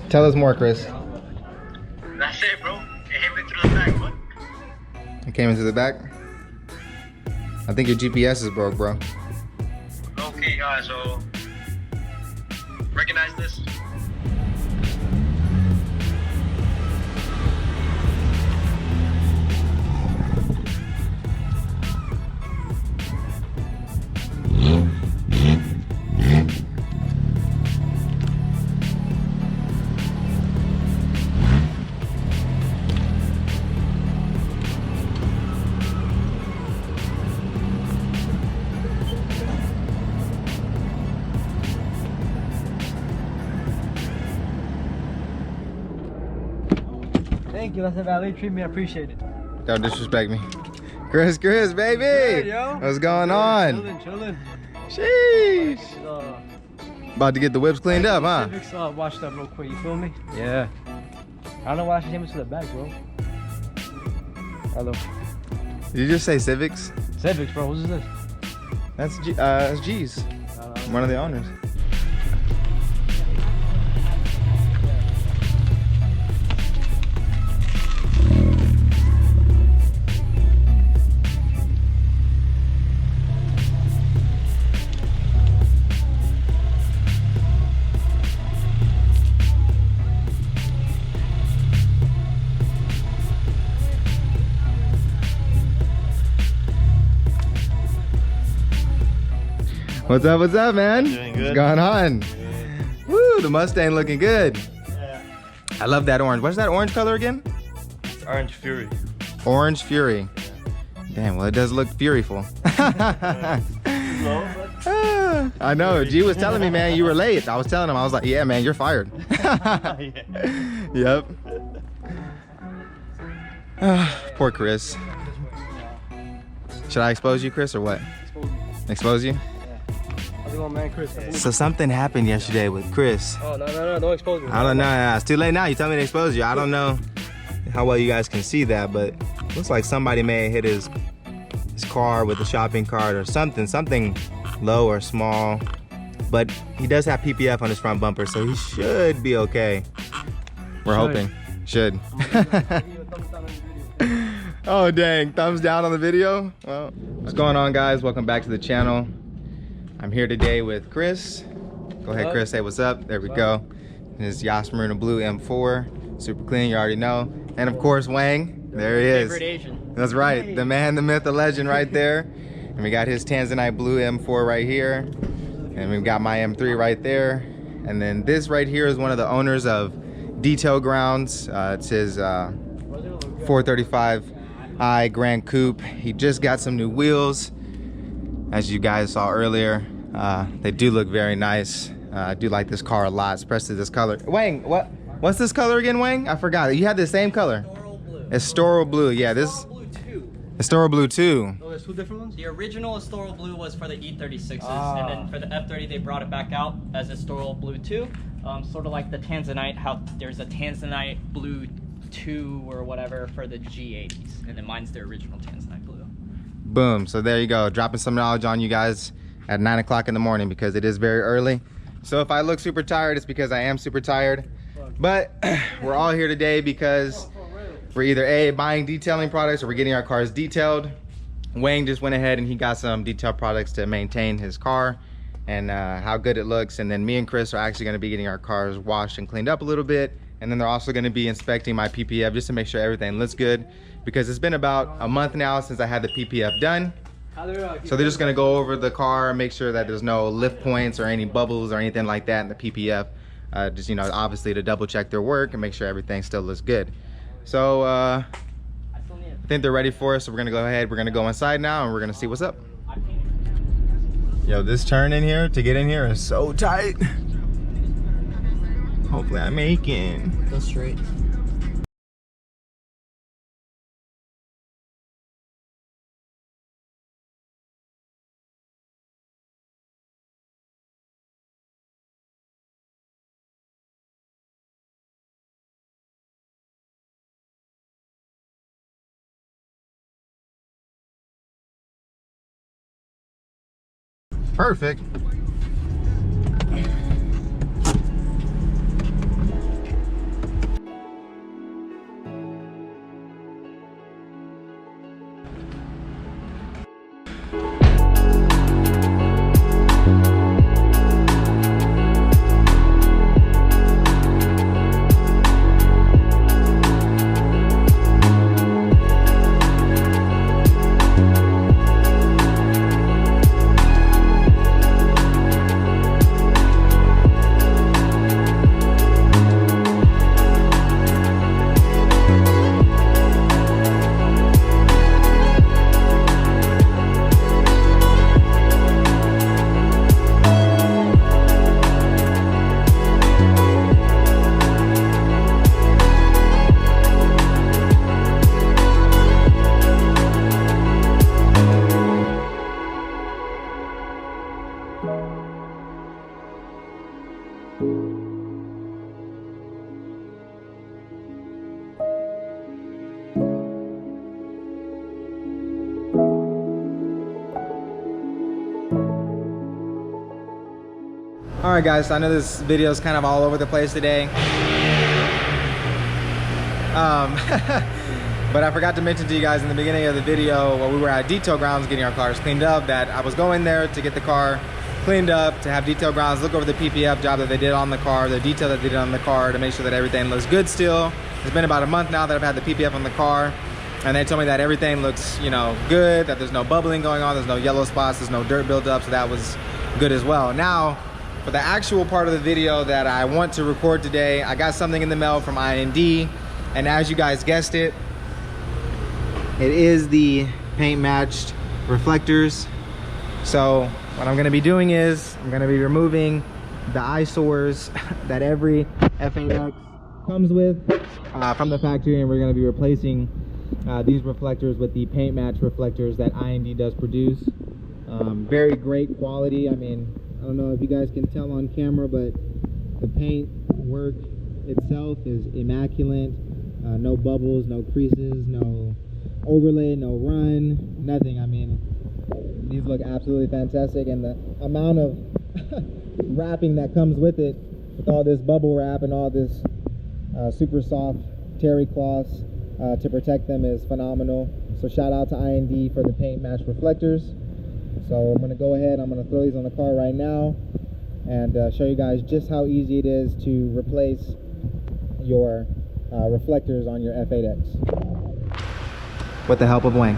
Tell us more, Chris. That's it, bro. It hit me through the back, what? It came into the back. I think your GPS is broke, bro. Okay, so recognize this? Thank you, that's a valet. Treat me, I appreciate it. Don't disrespect me. Chris, baby! Good, yo. What's going on? Chilling. Sheesh! About to get the whips cleaned up, huh? Civics washed up real quick, you feel me? Yeah. I don't know why she came into the back, bro. Hello. Did you just say Civics? Civics, bro, what's this? That's G's. One of the owners. What's up, man? Doing good. What's going on? Woo, the Mustang looking good. Yeah. I love that orange. What's that orange color again? It's Orange Fury. Orange Fury. Damn, well, it does look furyful. I know. G was telling me, man, you were late. I was telling him, I was like, yeah, man, you're fired. Yep. Poor Chris. Should I expose you, Chris, or what? Expose you? How's it going, man, Chris? So something happened yesterday with Chris. Oh, no, don't expose me. I don't know. It's too late now. You tell me to expose you. I don't know how well you guys can see that, but looks like somebody may have hit his car with a shopping cart or something low or small. But he does have PPF on his front bumper, so he should be okay. We're hoping. Should. Oh dang, thumbs down on the video. Well, what's going on, guys? Welcome back to the channel. I'm here today with Chris. Go ahead, Chris, say what's up. There we go. His Yas Marina Blue M4, super clean, you already know. And of course, Wang, there he is. Favorite Asian. That's right, the man, the myth, the legend right there. And we got his Tanzanite Blue M4 right here. And we've got my M3 right there. And then this right here is one of the owners of DETAILGROUND. It's his 435i Grand Coupe. He just got some new wheels. As you guys saw earlier, they do look very nice. I do like this car a lot, especially this color. Wang, what's this color again, Wang? I forgot. You had the same color. Estoral Blue. Yeah, this. Estoral Blue 2. Oh, there's two different ones? The original Estoral Blue was for the E36s, and then for the F30 they brought it back out as Estoral Blue 2. Sort of like the Tanzanite, how there's a Tanzanite Blue 2 or whatever for the G80s, and then mine's the original Tanzanite Blue. Boom. So there you go. Dropping some knowledge on you guys at 9 o'clock in the morning because it is very early. So if I look super tired, it's because I am super tired. But we're all here today because we're either A, buying detailing products, or we're getting our cars detailed. Wang just went ahead and he got some detailed products to maintain his car and how good it looks. And then me and Chris are actually going to be getting our cars washed and cleaned up a little bit. And then they're also going to be inspecting my PPF just to make sure everything looks good, because it's been about a month now since I had the PPF done. So they're just going to go over the car and make sure that there's no lift points or any bubbles or anything like that in the PPF. Just, you know, obviously to double check their work and make sure everything still looks good. So I think they're ready for us, so we're gonna go ahead, we're gonna go inside now and we're gonna see what's up. Yo, this turn in here to get in here is so tight. Hopefully I make it. Go straight. Perfect. All right, guys, so I know this video is kind of all over the place today. But I forgot to mention to you guys in the beginning of the video while we were at Detail Grounds getting our cars cleaned up that I was going there to get the car cleaned up, to have Detail Grounds look over the PPF job that they did on the car, the detail that they did on the car, to make sure that everything looks good still. It's been about a month now that I've had the PPF on the car, and they told me that everything looks, you know, good, that there's no bubbling going on, there's no yellow spots, there's no dirt buildup, so that was good as well. Now, for the actual part of the video that I want to record today, I got something in the mail from IND, and as you guys guessed it, it is the paint matched reflectors. So what I'm gonna be doing is I'm gonna be removing the eyesores that every F80X comes with from the factory, and we're gonna be replacing these reflectors with the paint match reflectors that IND does produce. Very great quality. I mean, I don't know if you guys can tell on camera, but the paint work itself is immaculate. No bubbles, no creases, no overlay, no run, nothing. I mean, these look absolutely fantastic, and the amount of wrapping that comes with it, with all this bubble wrap and all this super soft terry cloths to protect them, is phenomenal. So shout out to IND for the paint match reflectors. So I'm going to go ahead, I'm going to throw these on the car right now and show you guys just how easy it is to replace your reflectors on your F8X with the help of Wang.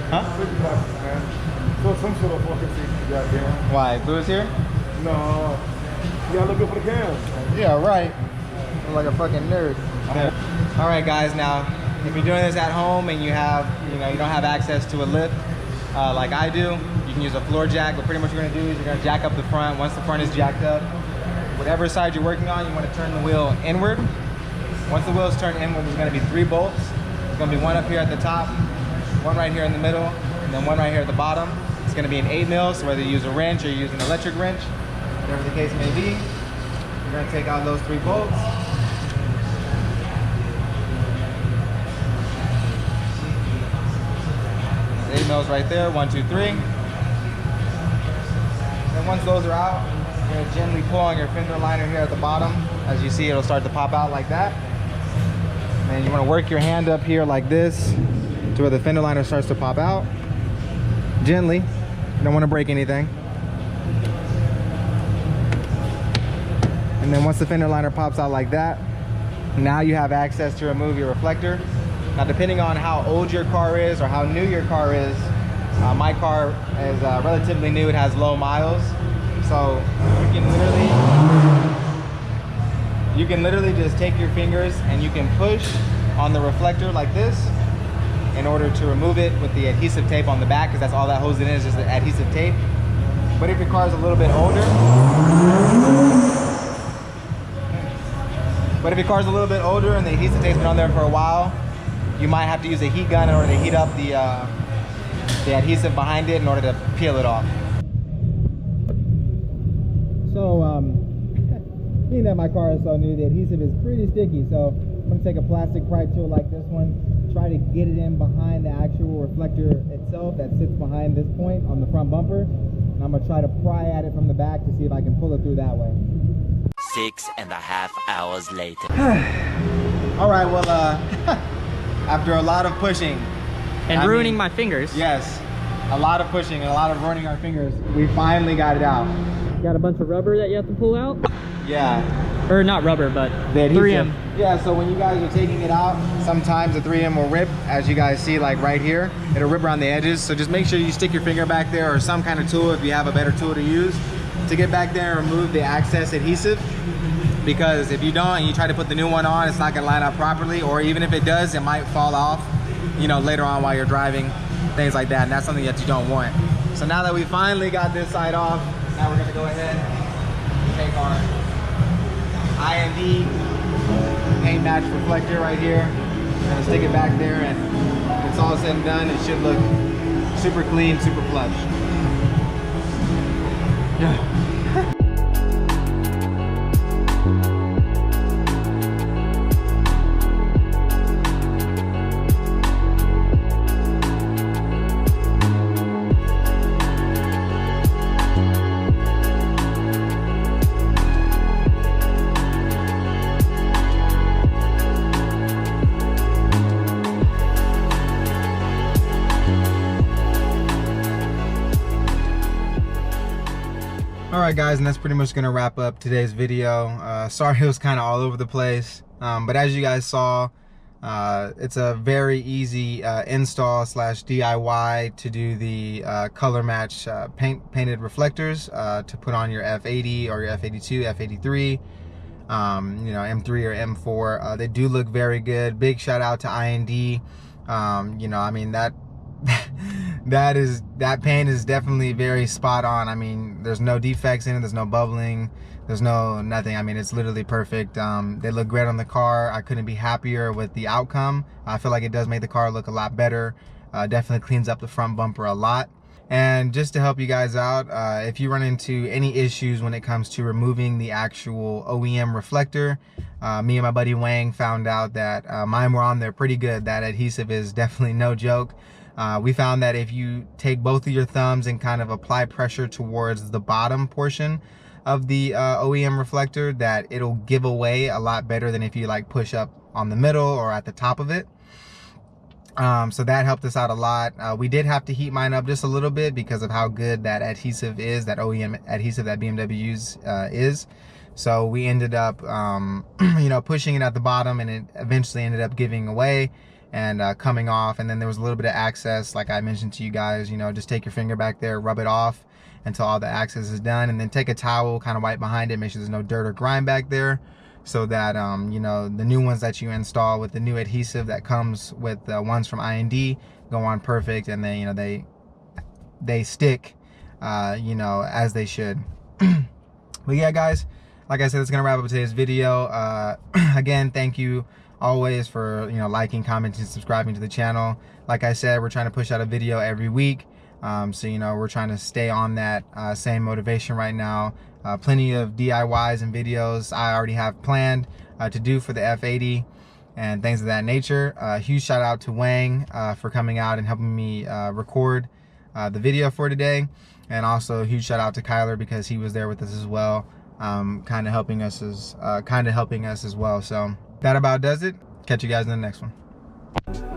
Huh? Why? Blue is here? No. You gotta look good for the cam. Yeah, right. I'm like a fucking nerd. All right, guys. Now, if you're doing this at home and you have, you don't have access to a lift like I do, you can use a floor jack. But pretty much what you're gonna do is you're gonna jack up the front. Once the front is jacked up, whatever side you're working on, you want to turn the wheel inward. Once the wheel is turned inward, there's gonna be 3 bolts. There's gonna be one up here at the top, one right here in the middle, and then one right here at the bottom. It's gonna be an 8mm, so whether you use a wrench or you use an electric wrench, whatever the case may be, you're gonna take out those 3 bolts. 8mm right there, 1, 2, 3. And once those are out, you're gonna gently pull on your fender liner here at the bottom. As you see, it'll start to pop out like that. And then you wanna work your hand up here like this to where the fender liner starts to pop out. Gently, you don't wanna break anything. And then once the fender liner pops out like that, now you have access to remove your reflector. Now, depending on how old your car is or how new your car is, my car is relatively new, it has low miles. So you can literally just take your fingers and you can push on the reflector like this in order to remove it with the adhesive tape on the back, because that's all that holds it in, is just the adhesive tape. But if your car is a little bit older, and the adhesive tape's been on there for a while, you might have to use a heat gun in order to heat up the adhesive behind it in order to peel it off. So, being that my car is so new, the adhesive is pretty sticky, so I'm gonna take a plastic pry tool like this one, try to get it in behind the actual reflector itself that sits behind this point on the front bumper, and I'm gonna try to pry at it from the back to see if I can pull it through that way. 6.5 hours later. All right, well, after a lot of pushing and ruining my fingers. Yes, a lot of pushing and a lot of ruining our fingers, we finally got it out. Got a bunch of rubber that you have to pull out? Yeah. Or not rubber, but the 3M. Yeah, so when you guys are taking it out, sometimes the 3M will rip, as you guys see, like right here. It'll rip around the edges, so just make sure you stick your finger back there or some kind of tool if you have a better tool to use to get back there and remove the excess adhesive. Because if you don't and you try to put the new one on, it's not gonna line up properly, or even if it does, it might fall off, later on while you're driving, things like that, and that's something that you don't want. So now that we finally got this side off, now we're gonna go ahead and take our IND paint match reflector right here. We're gonna stick it back there, and when it's all said and done, it should look super clean, super plush. Alright guys, and that's pretty much gonna wrap up today's video. Sorry it was kind of all over the place, but as you guys saw, it's a very easy install slash DIY to do the color match painted reflectors to put on your F80 or your F82, F83, you know, M3 or M4. They do look very good. Big shout out to I&D. You know, I mean, that paint is definitely very spot on. I mean, there's no defects in it, there's no bubbling, there's no nothing. I mean, it's literally perfect. They look great on the car. I couldn't be happier with the outcome. I feel like it does make the car look a lot better. Definitely cleans up the front bumper a lot. And just to help you guys out, if you run into any issues when it comes to removing the actual OEM reflector, me and my buddy Wang found out that mine were on there pretty good. That adhesive is definitely no joke. We found that if you take both of your thumbs and kind of apply pressure towards the bottom portion of the OEM reflector, that it'll give away a lot better than if you like push up on the middle or at the top of it. So that helped us out a lot. We did have to heat mine up just a little bit because of how good that adhesive is, that OEM adhesive that BMW is. So we ended up, you know, pushing it at the bottom, and it eventually ended up giving away and coming off. And then there was a little bit of access, like I mentioned to you guys. You know, just take your finger back there, rub it off until all the access is done, and then take a towel, kind of wipe behind it, make sure there's no dirt or grime back there, so that you know, the new ones that you install with the new adhesive that comes with the ones from I&D go on perfect, and then, you know, they stick, you know, as they should. But yeah guys, like I said, it's gonna wrap up today's video. Again, thank you always for, you know, liking, commenting, subscribing to the channel. Like I said, we're trying to push out a video every week, so you know, we're trying to stay on that same motivation right now. Plenty of DIYs and videos I already have planned to do for the F80 and things of that nature. Huge shout out to Wang for coming out and helping me record the video for today, and also a huge shout out to Kyler because he was there with us as well, kind of helping us as well. So that about does it. Catch you guys in the next one.